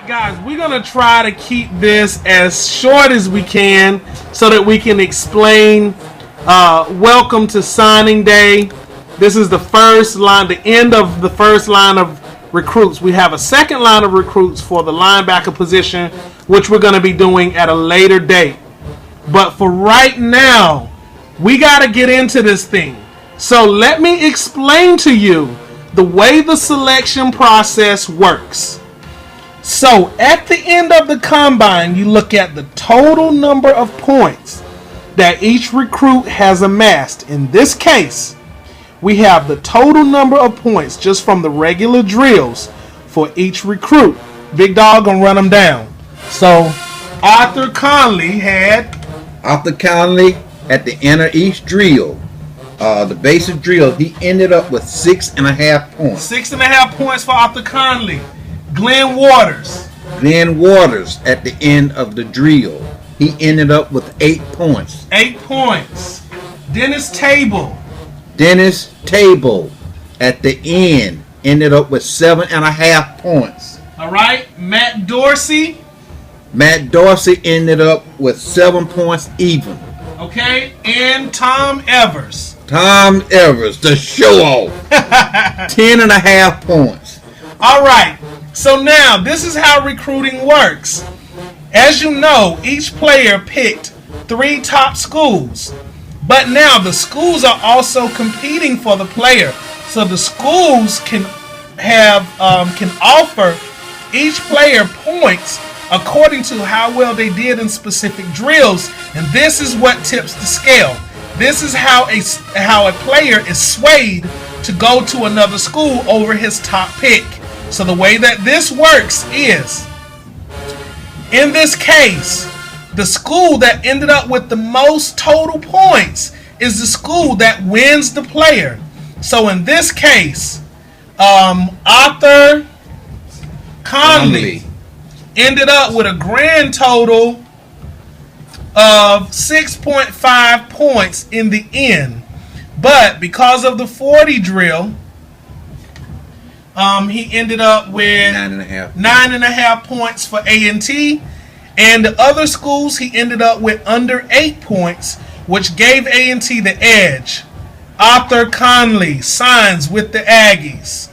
Guys, we're going to try to keep this as short as we can so that we can explain welcome to signing day. This is the first line, the end of the first line of recruits. We have a second line of recruits for the linebacker position, which we're going to be doing at a later date. But for right now, we got to get into this thing. So let me explain to you the way the selection process works. So at the end of the combine, you look at the total number of points that each recruit has amassed. In this case, we have the total number of points just from the regular drills for each recruit. Big Dog gonna run them down. So Arthur Conley at the end of each drill, the basic drill, he ended up with 6.5 points. 6.5 points for Arthur Conley. Glenn Waters at the end of the drill, he ended up with 8 points. 8 points. Dennis Table at the end ended up with 7.5 points. All right. Matt Dorsey ended up with 7 points even. Okay. And Tom Evers, the show off, 10.5 points. All right. So now this is how recruiting works. As you know, each player picked 3 top schools. But now the schools are also competing for the player. So the schools can offer each player points according to how well they did in specific drills. And this is what tips the scale. This is how a player is swayed to go to another school over his top pick. So the way that this works is, in this case, the school that ended up with the most total points is the school that wins the player. So in this case, Arthur Conley ended up with a grand total of 6.5 points in the end. But because of the 40 drill, he ended up with 9.5 points for A&T, and the other schools he ended up with under 8 points, which gave A&T the edge. Arthur Conley signs with the Aggies.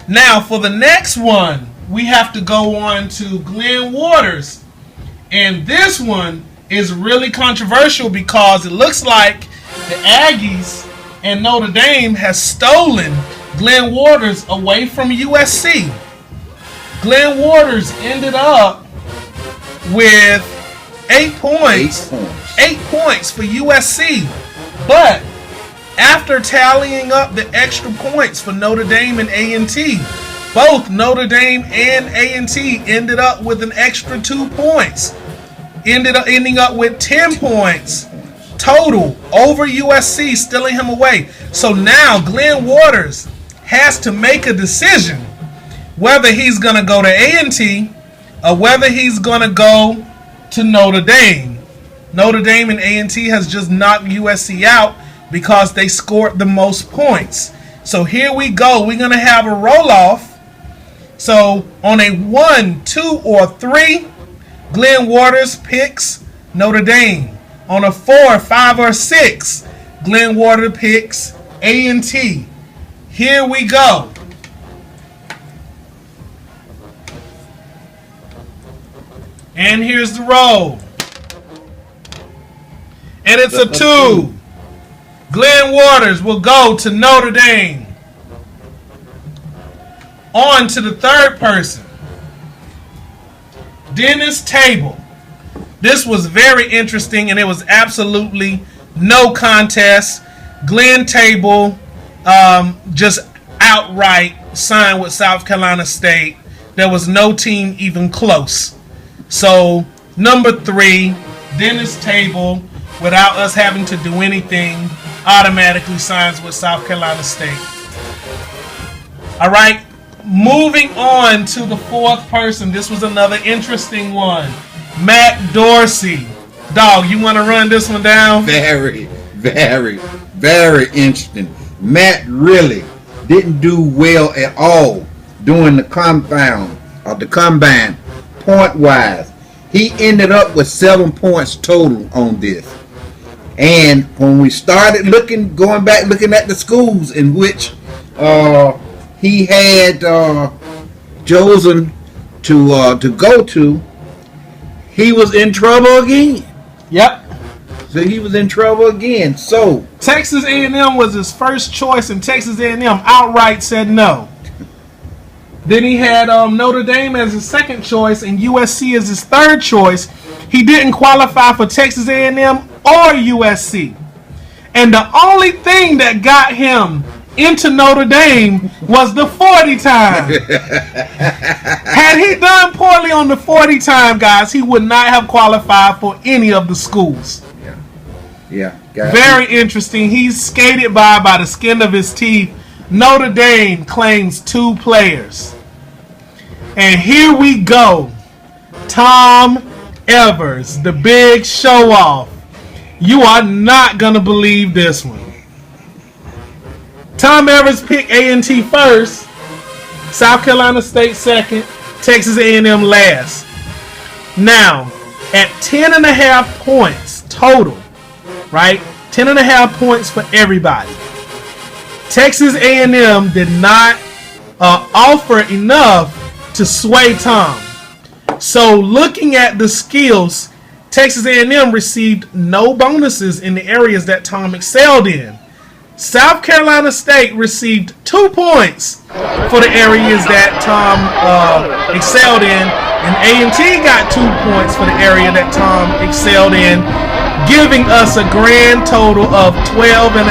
Now for the next one, we have to go on to Glenn Waters, and this one is really controversial because it looks like the Aggies and Notre Dame has stolen Glenn Waters away from USC. Glenn Waters ended up with 8 points. 8 points for USC. But after tallying up the extra points for Notre Dame and A&T, both Notre Dame and A&T ended up with an extra 2 points. Ending up with 10 points total over USC, stealing him away. So now Glenn Waters has to make a decision whether he's going to go to A&T or whether he's going to go to Notre Dame. Notre Dame and A&T has just knocked USC out because they scored the most points. So here we go. We're going to have a roll-off. So on a 1, 2, or 3, Glenn Waters picks Notre Dame. On a 4, 5, or 6, Glenn Waters picks A&T. Here we go. And here's the roll. And it's a 2. Glenn Waters will go to Notre Dame. On to the third person. Dennis Table. This was very interesting, and it was absolutely no contest. Glenn Table just outright signed with South Carolina State. There was no team even close. So number 3, Dennis Table, without us having to do anything, automatically signs with South Carolina State. All right, moving on to the fourth person. This was another interesting one. Matt Dorsey. Dog, you want to run this one down? Very, very, very interesting. Matt really didn't do well at all during the combine. of the combine, point-wise. He ended up with 7 points total on this. And when we started going back looking at the schools in which he had chosen to go to, he was in trouble again. Yep. So he was in trouble again. So Texas A&M was his first choice, and Texas A&M outright said no. Then he had Notre Dame as his second choice and USC as his third choice. He didn't qualify for Texas A&M or USC. And the only thing that got him into Notre Dame was the 40 time. Had he done poorly on the 40 time, guys, he would not have qualified for any of the schools. Yeah. Very interesting. He's skated by the skin of his teeth. Notre Dame claims 2 players. And here we go. Tom Evers, the big show off. You are not going to believe this one. Tom Evers picked A&T first, South Carolina State second, Texas A&M last. Now, at 10.5 points total, right? 10.5 points for everybody. Texas A&M did not offer enough to sway Tom. So looking at the skills, Texas A&M received no bonuses in the areas that Tom excelled in. South Carolina State received 2 points for the areas that Tom excelled in, and A&T got 2 points for the area that Tom excelled in, giving us a grand total of 12.5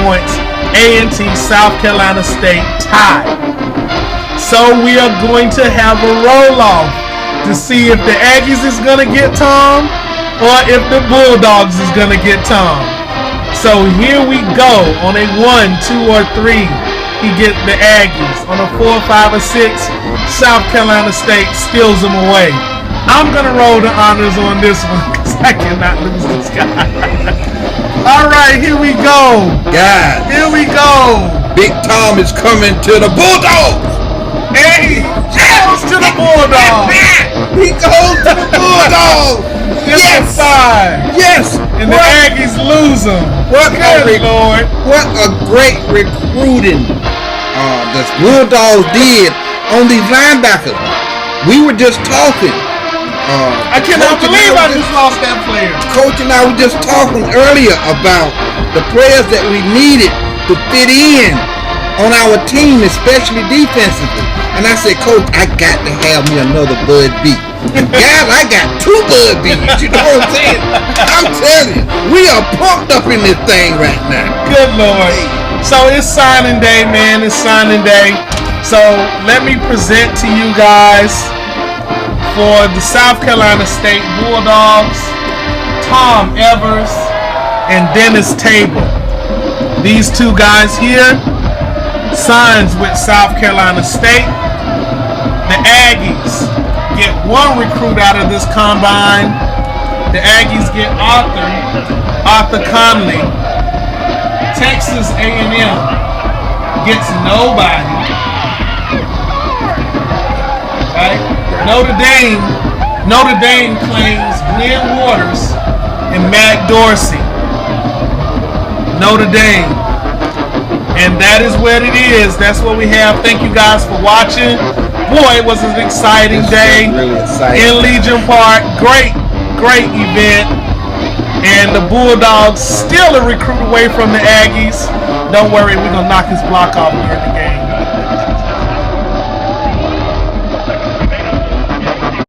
points. A&T South Carolina State tied. So we are going to have a roll-off to see if the Aggies is going to get Tom or if the Bulldogs is going to get Tom. So here we go. On a 1, 2, or 3, he gets the Aggies. On a 4, 5, or 6, South Carolina State steals them away. I'm going to roll the honors on this one because I cannot lose this guy. All right, here we go. Guys, here we go. Big Tom is coming to the Bulldogs. Hey, goes to the Bulldogs. He goes to the Bulldogs. Yes. Yes. And the Aggies lose them. What Lord. What a great recruiting the Bulldogs did on these linebackers. We were just talking. I cannot believe I just lost that player. Coach and I were just talking earlier about the players that we needed to fit in on our team, especially defensively. And I said, Coach, I got to have me another Bud B. Guys, I got 2 Bud B's. You know what I'm saying? I'm telling you, we are pumped up in this thing right now. Good Lord. So it's signing day, man. It's signing day. So let me present to you guys for the South Carolina State Bulldogs, Tom Evers and Dennis Table. These 2 guys here signs with South Carolina State. The Aggies get 1 recruit out of this combine. The Aggies get Arthur Conley. Texas A&M gets nobody. Right? Notre Dame claims Glenn Waters and Matt Dorsey. Notre Dame. And that is what it is. That's what we have. Thank you guys for watching. Boy, it was an exciting day in Legion Park. Great event. And the Bulldogs still a recruit away from the Aggies. Don't worry, we're going to knock his block off during the game.